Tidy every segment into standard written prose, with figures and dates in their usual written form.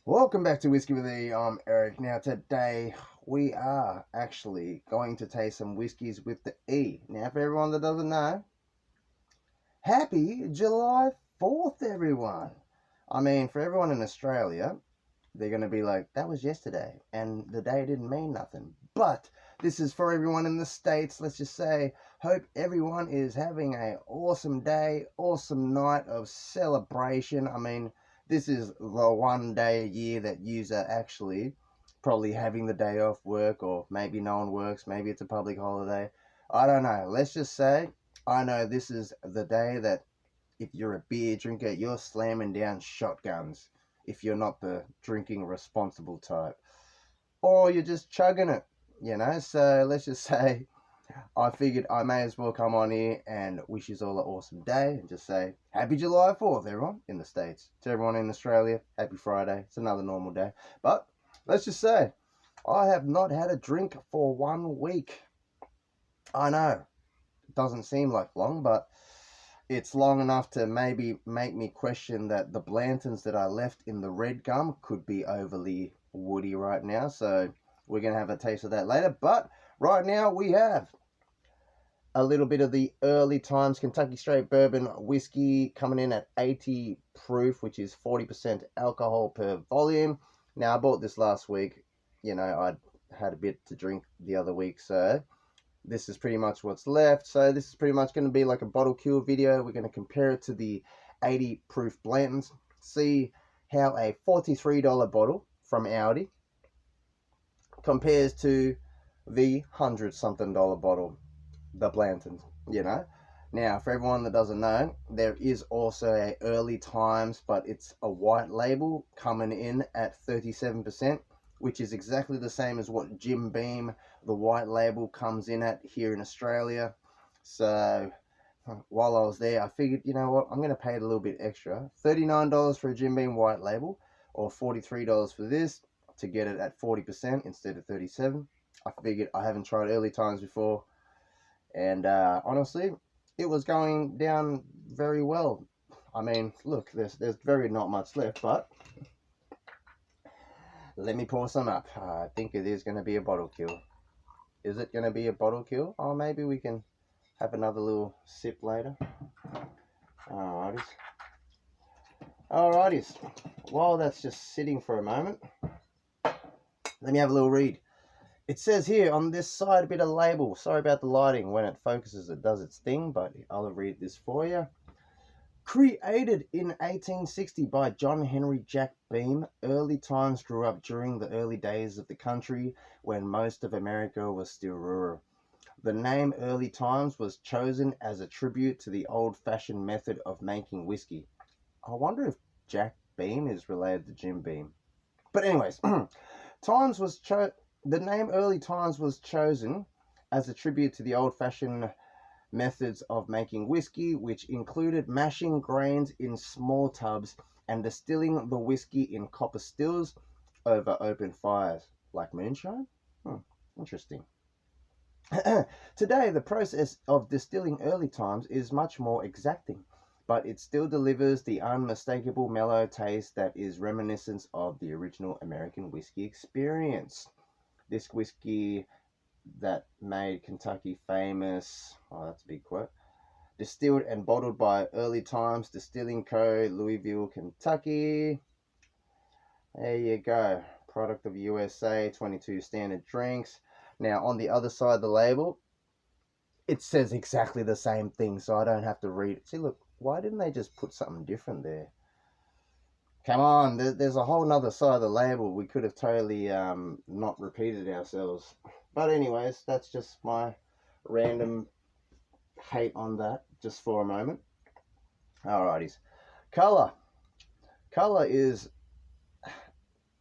Welcome back to Whiskey with E. I'm Eric. Now today we are actually going to taste some whiskies with the E. Now for everyone that doesn't know, happy July 4th everyone. I mean, for everyone in Australia, they're going to be like, that was yesterday and the day didn't mean nothing. But this is for everyone in the States. Let's just say, hope everyone is having an awesome day, awesome night of celebration. I mean, this is the one day a year that yous are actually probably having the day off work, or maybe no one works, maybe it's a public holiday. I don't know. Let's just say, I know this is the day that if you're a beer drinker, you're slamming down shotguns if you're not the drinking responsible type. Or you're just chugging it, So let's just say I figured I may as well come on here and wish you all an awesome day and just say Happy July 4th, everyone in the States. To everyone in Australia, Happy Friday. It's another normal day. But let's just say I have not had a drink for 1 week. I know, it doesn't seem like long, but it's long enough to maybe make me question that the Blantons that I left in the red gum could be overly woody right now. So we're going to have a taste of that later. But right now we have a little bit of the Early Times Kentucky Straight Bourbon whiskey coming in at 80 proof, which is 40% alcohol per volume. Now, I bought this last week. I had a bit to drink the other week, so this is pretty much what's left. So this is pretty much going to be like a bottle kill video. We're going to compare it to the 80 proof Blantons, see how a $43 bottle from Audi compares to the $100-something bottle, the Blantons. Now, for everyone that doesn't know, there is also a Early Times, but it's a white label coming in at 37%, which is exactly the same as what Jim Beam, the white label, comes in at here in Australia. So while I was there, I figured, you know what, I'm going to pay it a little bit extra. $39 for a Jim Beam white label, or $43 for this to get it at 40% instead of 37%. I figured I haven't tried Early Times before, and honestly, it was going down very well. I mean, look, there's very not much left, but let me pour some up. I think it is going to be a bottle kill. Is it going to be a bottle kill? Oh, maybe we can have another little sip later. Alrighties. Alrighties. While that's just sitting for a moment, let me have a little read. It says here on this side a bit of label. Sorry about the lighting. When it focuses, it does its thing, but I'll read this for you. Created in 1860 by John Henry Jack Beam, Early Times grew up during the early days of the country when most of America was still rural. The name Early Times was chosen as a tribute to the old-fashioned method of making whiskey. I wonder if Jack Beam is related to Jim Beam. But anyways, the name Early Times was chosen as a tribute to the old-fashioned methods of making whiskey, which included mashing grains in small tubs and distilling the whiskey in copper stills over open fires. Like moonshine? Interesting. Today, the process of distilling Early Times is much more exacting, but it still delivers the unmistakable mellow taste that is reminiscent of the original American whiskey experience. This whiskey that made Kentucky famous, that's a big quote, distilled and bottled by Early Times Distilling Co., Louisville, Kentucky. There you go. Product of USA, 22 standard drinks. Now, on the other side of the label, it says exactly the same thing, so I don't have to read it. See, look, why didn't they just put something different there? Come on, there's a whole nother side of the label. We could have totally not repeated ourselves. But anyways, that's just my random hate on that, just for a moment. Alrighties. Color. Color is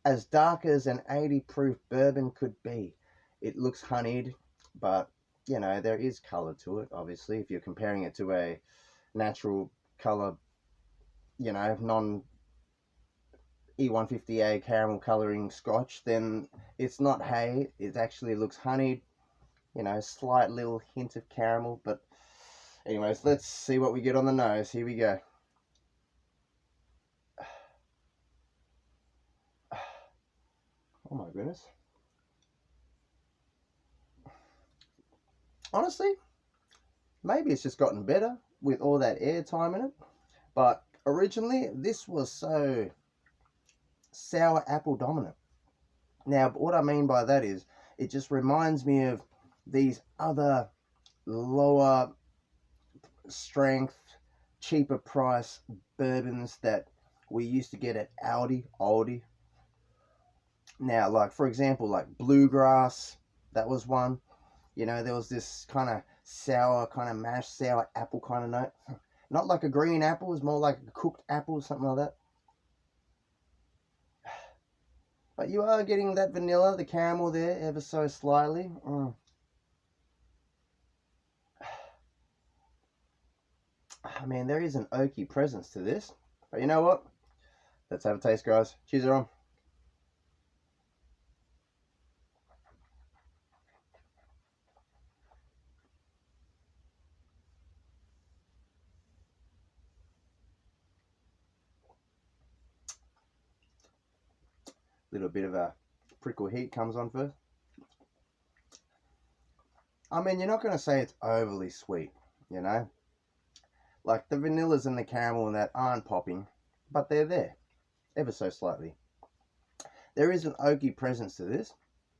as dark as an 80 proof bourbon could be. It looks honeyed, but, there is color to it, obviously. If you're comparing it to a natural color, non E150A caramel coloring scotch, then it's not hay. It actually looks honeyed, slight little hint of caramel. But anyways, let's see what we get on the nose. Here we go. Oh my goodness. Honestly, maybe it's just gotten better with all that airtime in it. But originally, this was so sour apple dominant. Now, what I mean by that is, it just reminds me of these other lower strength, cheaper price bourbons that we used to get at Aldi. Now, like for example, like Bluegrass, that was one. You know, there was this kind of sour, kind of mashed sour apple kind of note. Not like a green apple, it's more like a cooked apple, something like that. But you are getting that vanilla, the caramel there, ever so slightly. I mean, there is an oaky presence to this. But you know what? Let's have a taste, guys. Cheers, everyone. Little bit of a prickle heat comes on first. I mean, you're not going to say it's overly sweet, you know? Like the vanillas and the caramel and that aren't popping, but they're there, ever so slightly. There is an oaky presence to this,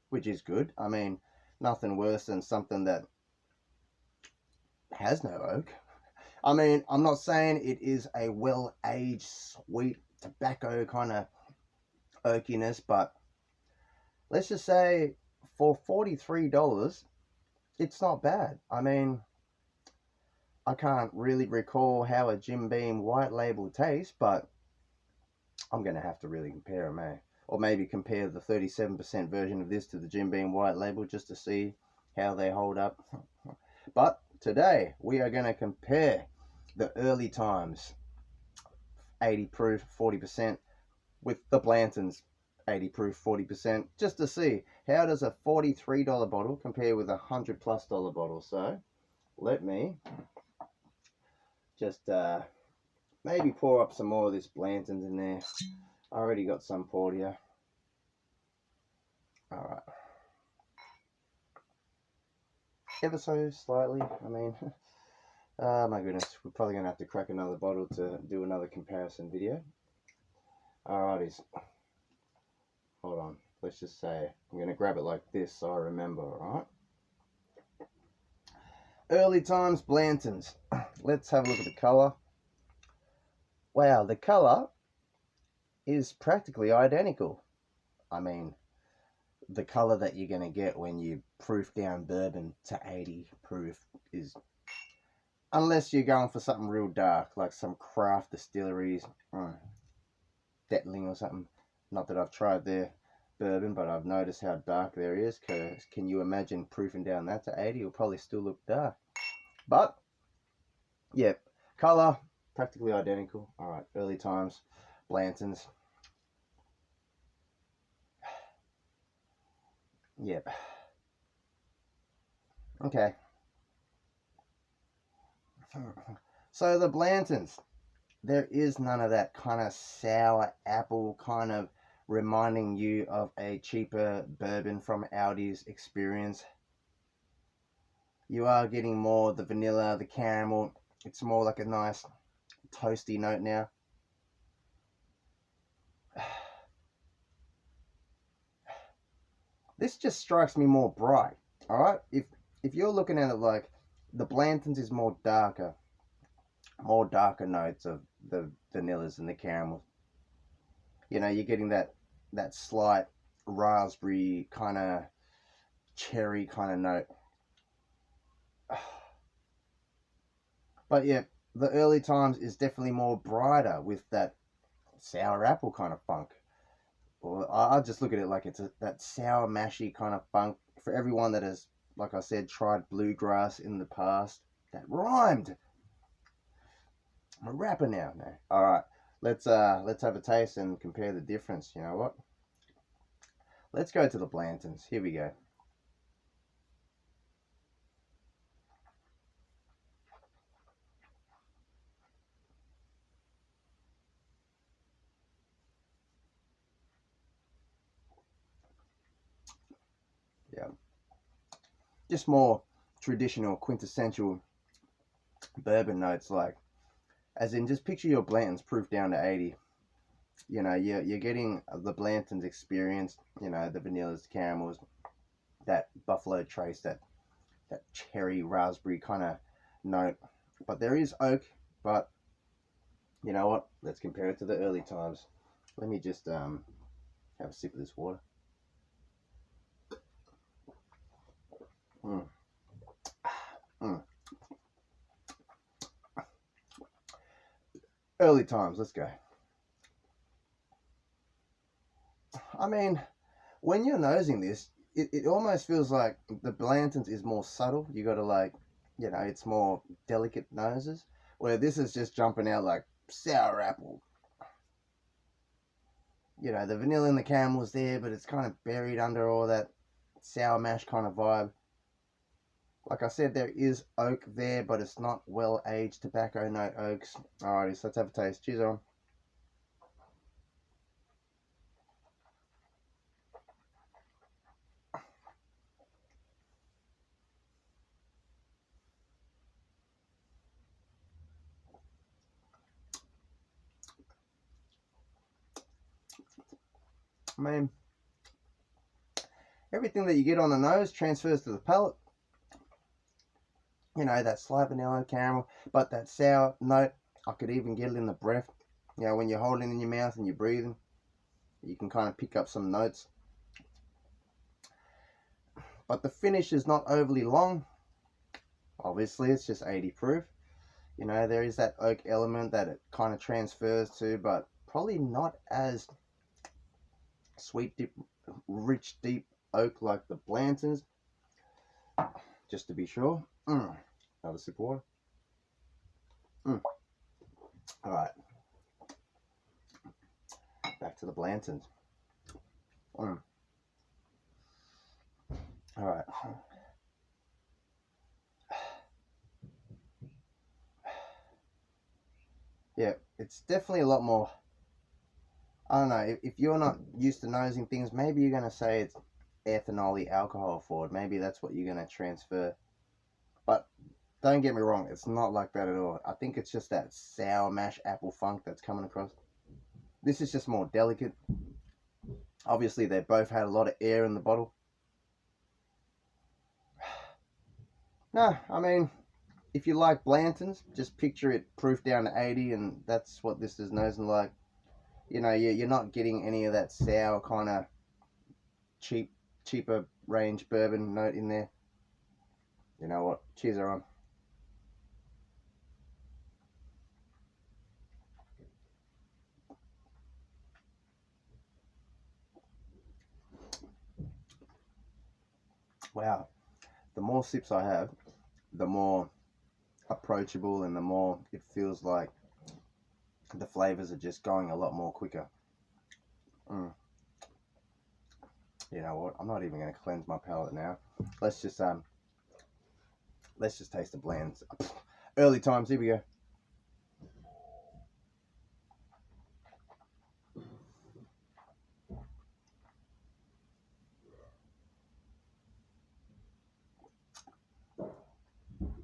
which is good. I mean, nothing worse than something that has no oak. I mean, I'm not saying it is a well-aged, sweet tobacco kind of oakiness, but let's just say for $43, it's not bad. I mean, I can't really recall how a Jim Beam white label tastes, but I'm going to have to really compare them, eh? Or maybe compare the 37% version of this to the Jim Beam white label just to see how they hold up. But today we are going to compare the early times 80 proof 40% with the Blanton's 80 proof 40%, just to see how does a $43 bottle compare with a $100+ bottle. So let me just maybe pour up some more of this Blanton's in there. I already got some poured here. All right. Ever so slightly. I mean, oh my goodness, we're probably gonna have to crack another bottle to do another comparison video. Alrighties. Hold on. Let's just say I'm gonna grab it like this so I remember. All right. Early times Blantons. Let's have a look at the color. Wow, the color is practically identical. I mean, the color that you're going to get when you proof down bourbon to 80 proof is, unless you're going for something real dark, like some craft distilleries, Detling or something. Not that I've tried their bourbon, but I've noticed how dark there is. Cause can you imagine proofing down that to 80? It'll probably still look dark. But, yeah, color, practically identical. All right, early times, Blantons. Yep. Okay. So the Blantons, there is none of that kind of sour apple kind of reminding you of a cheaper bourbon from Aldi's experience. You are getting more the vanilla, the caramel. It's more like a nice toasty note now. This just strikes me more bright. All right, if you're looking at it like the Blanton's is more darker notes of the vanillas and the caramels. You know, you're getting that slight raspberry kind of cherry kind of note. But yeah, the early times is definitely more brighter with that sour apple kind of funk. Well, I just look at it like it's that sour mashy kind of funk. For everyone that has, like I said, tried Bluegrass in the past, that rhymed. I'm a rapper now. No. All right, let's have a taste and compare the difference. You know what? Let's go to the Blantons. Here we go. Yeah. Just more traditional, quintessential bourbon notes, like, as in, just picture your Blanton's proof down to 80. You know, you're getting the Blanton's experience, you know, the vanillas, the caramels, that Buffalo Trace, that cherry raspberry kind of note. But there is oak, but you know what? Let's compare it to the early times. Let me just have a sip of this water. Mm. Mm. Early times, let's go. I mean, when you're nosing this, it almost feels like the Blanton's is more subtle. You gotta, like, you know, it's more delicate noses. Where this is just jumping out like sour apple. You know, the vanilla and the caramel's there, but it's kind of buried under all that sour mash kind of vibe. Like I said, there is oak there, but it's not well aged tobacco note oaks. Alrighty, so let's have a taste. Cheers on. I mean, everything that you get on the nose transfers to the palate. You know, that slight vanilla caramel, but that sour note, I could even get it in the breath. You know, when you're holding it in your mouth and you're breathing, you can kind of pick up some notes. But the finish is not overly long. Obviously, it's just 80 proof. You know, there is that oak element that it kind of transfers to, but probably not as sweet, deep, rich, deep oak like the Blantons. Just to be sure. Another sip of water. All right. Back to the Blantons. All right. Yeah, it's definitely a lot more. I don't know. If you're not used to nosing things, maybe you're going to say it's ethanol alcohol forward. Maybe that's what you're going to transfer. But don't get me wrong, it's not like that at all. I think it's just that sour mash apple funk that's coming across. This is just more delicate. Obviously, they both had a lot of air in the bottle. No, I mean, if you like Blanton's, just picture it proof down to 80, and that's what this is nosing like. You know, you're not getting any of that sour kind of cheaper range bourbon note in there. You know what? Cheers are on. Wow. The more sips I have, the more approachable and the more it feels like the flavors are just going a lot more quicker. You know what? I'm not even going to cleanse my palate now. Let's just taste the blends. Early times. Here we go.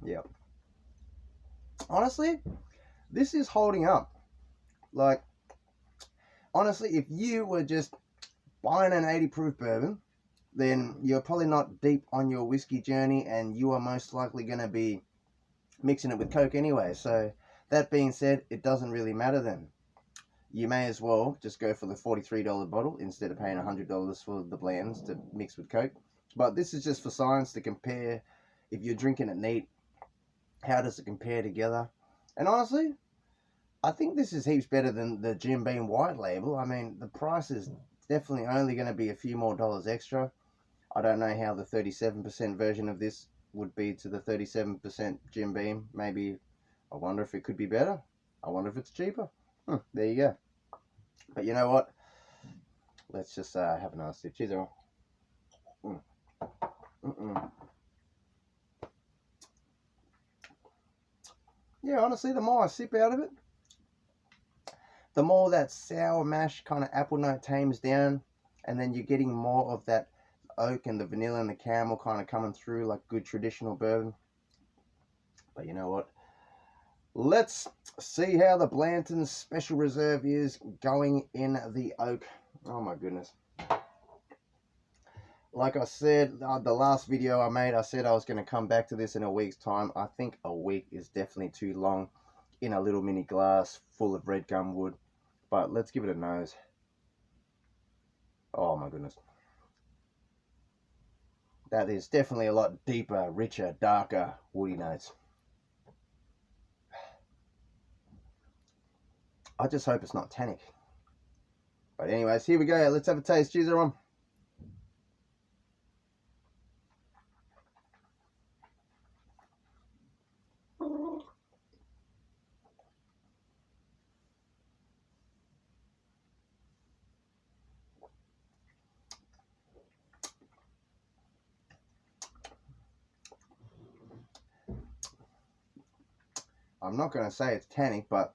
Yep. Honestly, this is holding up. Like, honestly, if you were just buying an 80 proof bourbon, then you're probably not deep on your whiskey journey, and you are most likely going to be mixing it with Coke anyway. So that being said, it doesn't really matter then. You may as well just go for the $43 bottle instead of paying $100 for the blends to mix with Coke. But this is just for science to compare. If you're drinking it neat, how does it compare together? And honestly, I think this is heaps better than the Jim Beam White Label. I mean, the price is definitely only going to be a few more dollars extra. I don't know how the 37% version of this would be to the 37% Jim Beam. Maybe, I wonder if it could be better. I wonder if it's cheaper. There you go. But you know what? Let's just have another sip. Cheers, everyone. Yeah, honestly, the more I sip out of it, the more that sour mash kind of apple note tames down, and then you're getting more of that oak and the vanilla and the caramel kind of coming through like good traditional bourbon. But you know what? Let's see how the Blanton Special Reserve is going in the oak. Oh my goodness. Like I said, the last video I made, I said I was going to come back to this in a week's time. I think a week is definitely too long in a little mini glass full of red gum wood. But let's give it a nose. Oh my goodness. That is definitely a lot deeper, richer, darker woody notes. I just hope it's not tannic. But anyways, here we go. Let's have a taste. Cheers, everyone. I'm not going to say it's tannic, but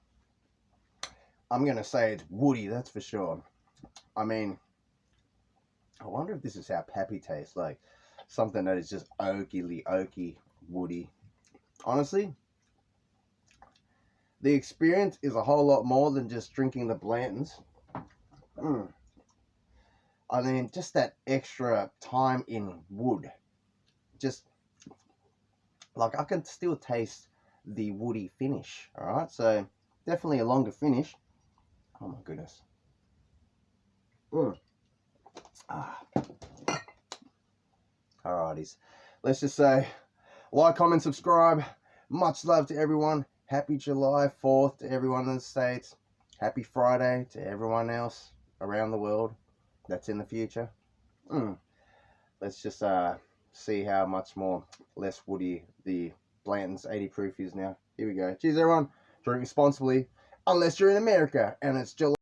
I'm going to say it's woody, that's for sure. I mean, I wonder if this is how Pappy tastes, like something that is just oaky, woody. Honestly, the experience is a whole lot more than just drinking the Blantons. I mean, just that extra time in wood. Just, like, I can still taste the woody finish, alright? So, definitely a longer finish. Oh my goodness. Alrighties. Let's just say, like, comment, subscribe. Much love to everyone. Happy July 4th to everyone in the States. Happy Friday to everyone else around the world that's in the future. Let's just see how much more less woody the Blanton's 80 proof is now. Here we go. Cheers, everyone. Drink responsibly, unless you're in America and it's July.